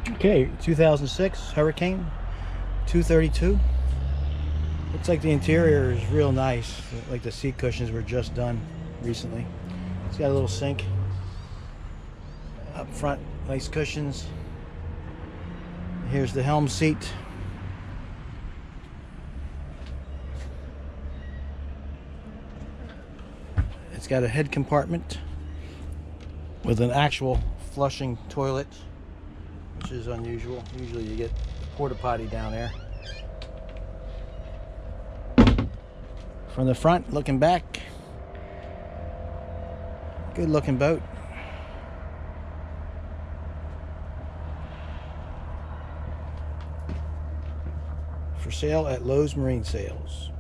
Okay, 2006 Hurricane 232. Looks like the interior is real nice. Like the seat cushions were just done recently. It's got a little sink up front, nice cushions. Here's the helm seat. It's got a head compartment with an actual flushing toilet, which is unusual. Usually you get a porta potty down there. From the front, looking back, good looking boat. For sale at Lowe's Marine Sales.